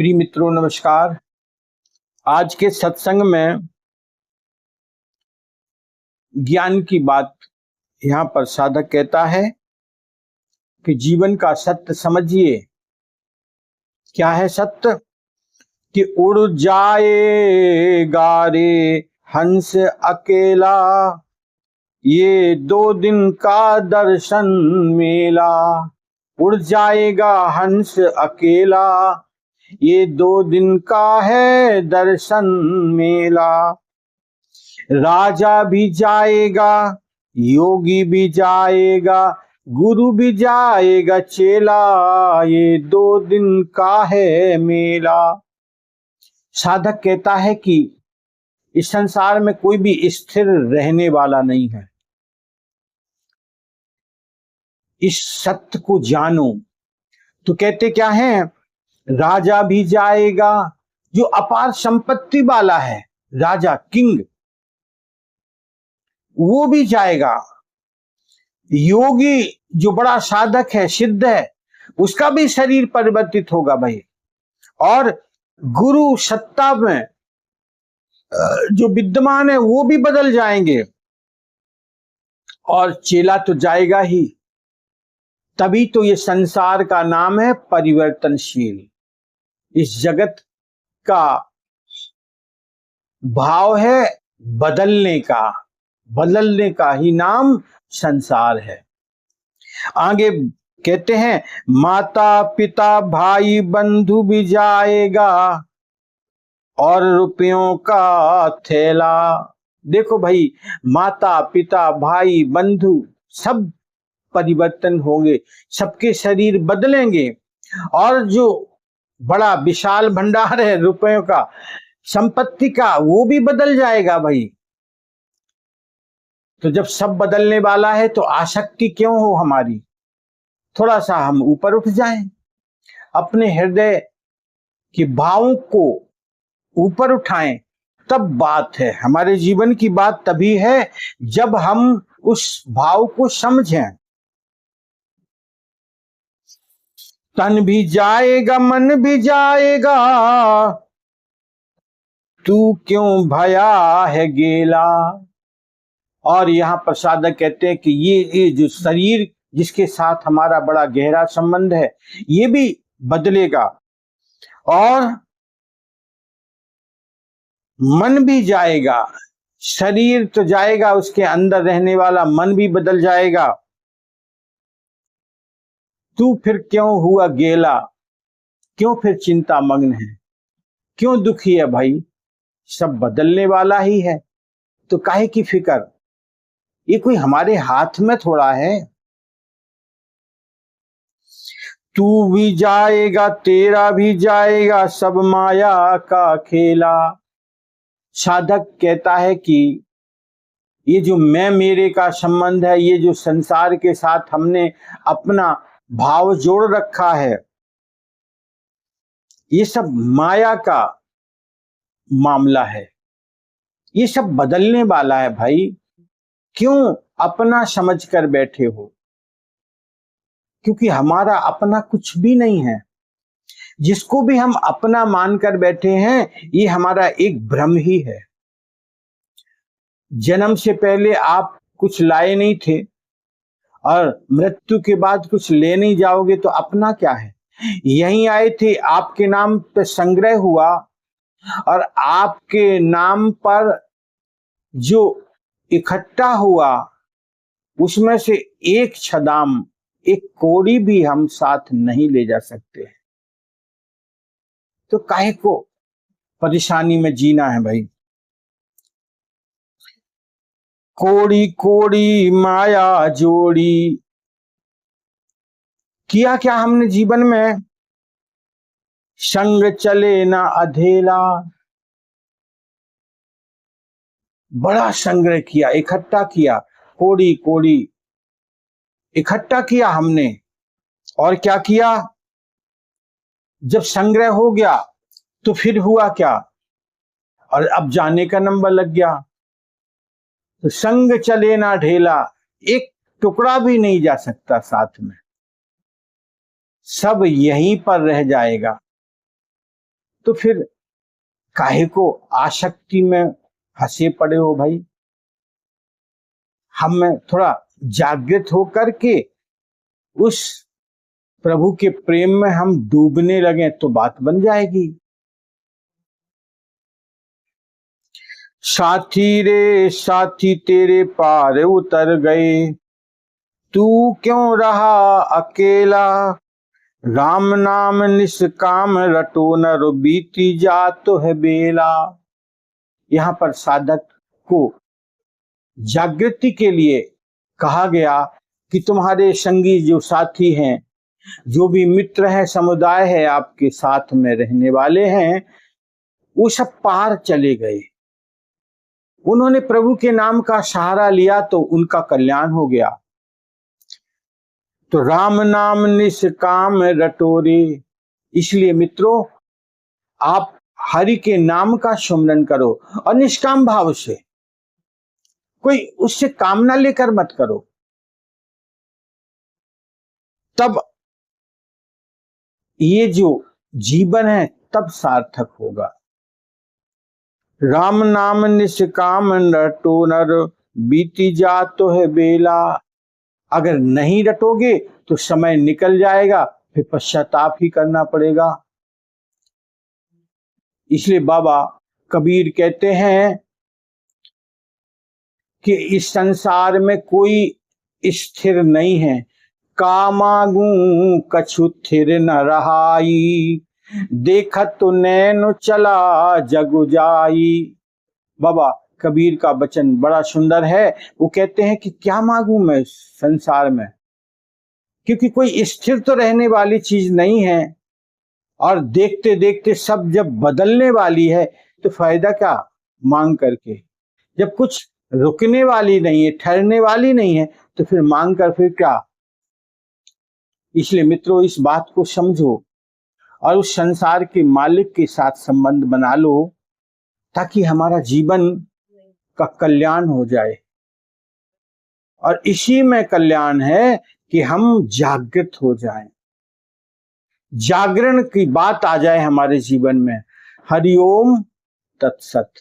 प्रिय मित्रों नमस्कार। आज के सत्संग में ज्ञान की बात यहाँ पर साधक कहता है कि जीवन का सत्य समझिए। क्या है सत्य? कि उड़ जाएगा रे हंस अकेला, ये 2 दिन का दर्शन मेला। उड़ जाएगा हंस अकेला, ये 2 दिन का है दर्शन मेला। राजा भी जाएगा, योगी भी जाएगा, गुरु भी जाएगा चेला, ये 2 दिन का है मेला। साधक कहता है कि इस संसार में कोई भी स्थिर रहने वाला नहीं है। इस सत्य को जानो। तो कहते क्या है? राजा भी जाएगा, जो अपार संपत्ति वाला है, राजा किंग, वो भी जाएगा। योगी जो बड़ा साधक है, सिद्ध है, उसका भी शरीर परिवर्तित होगा भाई। और गुरु सत्ता में जो विद्यमान है वो भी बदल जाएंगे, और चेला तो जाएगा ही। तभी तो ये संसार का नाम है परिवर्तनशील। इस जगत का भाव है बदलने का, बदलने का ही नाम संसार है। आगे कहते हैं माता पिता भाई बंधु भी जाएगा, और रुपयों का थैला। देखो भाई, माता पिता भाई बंधु सब परिवर्तन होंगे, सबके शरीर बदलेंगे, और जो बड़ा विशाल भंडार है रुपयों का, संपत्ति का, वो भी बदल जाएगा भाई। तो जब सब बदलने वाला है तो आसक्ति क्यों हो हमारी? थोड़ा सा हम ऊपर उठ जाएं, अपने हृदय के भावों को ऊपर उठाएं, तब बात है। हमारे जीवन की बात तभी है जब हम उस भाव को समझें। तन भी जाएगा मन भी जाएगा, तू क्यों भया है गेला। और यहाँ पर साधक कहते हैं कि ये जो शरीर जिसके साथ हमारा बड़ा गहरा संबंध है, ये भी बदलेगा, और मन भी जाएगा। शरीर तो जाएगा, उसके अंदर रहने वाला मन भी बदल जाएगा। तू फिर क्यों हुआ गेला, क्यों फिर चिंता मग्न है, क्यों दुखी है भाई? सब बदलने वाला ही है, तो काहे की फिक्र? ये कोई हमारे हाथ में थोड़ा है। तू भी जाएगा तेरा भी जाएगा, सब माया का खेला। साधक कहता है कि ये जो मैं मेरे का संबंध है, ये जो संसार के साथ हमने अपना भाव जोड़ रखा है, ये सब माया का मामला है, ये सब बदलने वाला है भाई। क्यों अपना समझ कर बैठे हो? क्योंकि हमारा अपना कुछ भी नहीं है। जिसको भी हम अपना मानकर बैठे हैं, ये हमारा एक भ्रम ही है। जन्म से पहले आप कुछ लाए नहीं थे, और मृत्यु के बाद कुछ ले नहीं जाओगे, तो अपना क्या है? यहीं आए थे, आपके नाम पे संग्रह हुआ, और आपके नाम पर जो इकट्ठा हुआ, उसमें से एक छदाम, एक कोड़ी भी हम साथ नहीं ले जा सकते। तो काहे को परेशानी में जीना है भाई? कोड़ी कोड़ी माया जोड़ी। किया क्या हमने जीवन में? संग चले ना अधेला। बड़ा संग्रह किया, इकट्ठा किया, कोड़ी कोड़ी इकट्ठा किया हमने। और क्या किया? जब संग्रह हो गया तो फिर हुआ क्या? और अब जाने का नंबर लग गया। तो संग चले ना ढेला, एक टुकड़ा भी नहीं जा सकता साथ में, सब यहीं पर रह जाएगा। तो फिर काहे को आसक्ति में फंसे पड़े हो भाई। हम में थोड़ा जागृत होकर के उस प्रभु के प्रेम में हम डूबने लगे तो बात बन जाएगी। साथी रे साथी तेरे पार उतर गए, तू क्यों रहा अकेला, राम नाम निष्काम रटो नर, बीती जात है बेला। यहाँ पर साधक को जागृति के लिए कहा गया कि तुम्हारे संगी जो साथी हैं, जो भी मित्र है, समुदाय है, आपके साथ में रहने वाले हैं, वो सब पार चले गए। उन्होंने प्रभु के नाम का सहारा लिया तो उनका कल्याण हो गया। तो राम नाम निष्काम रटोरे, इसलिए मित्रों आप हरि के नाम का सुमरन करो और निष्काम भाव से, कोई उससे कामना लेकर मत करो, तब ये जो जीवन है तब सार्थक होगा। राम नाम निष्काम रटो नर, बीती जात तो है बेला। अगर नहीं रटोगे तो समय निकल जाएगा, फिर पश्चाताप ही करना पड़ेगा। इसलिए बाबा कबीर कहते हैं कि इस संसार में कोई स्थिर नहीं है, कामागू कछु थिर न रहाई, देखत तो नैन चला जग जाई। बाबा कबीर का वचन बड़ा सुंदर है। वो कहते हैं कि क्या मांगू मैं संसार में, क्योंकि कोई स्थिर तो रहने वाली चीज नहीं है, और देखते देखते सब जब बदलने वाली है तो फायदा क्या मांग करके। जब कुछ रुकने वाली नहीं है, ठहरने वाली नहीं है, तो फिर मांग कर फिर क्या। इसलिए मित्रों इस बात को समझो और उस संसार के मालिक के साथ संबंध बना लो, ताकि हमारा जीवन का कल्याण हो जाए। और इसी में कल्याण है कि हम जागृत हो जाएं, जागरण की बात आ जाए हमारे जीवन में। हरिओम तत्सत।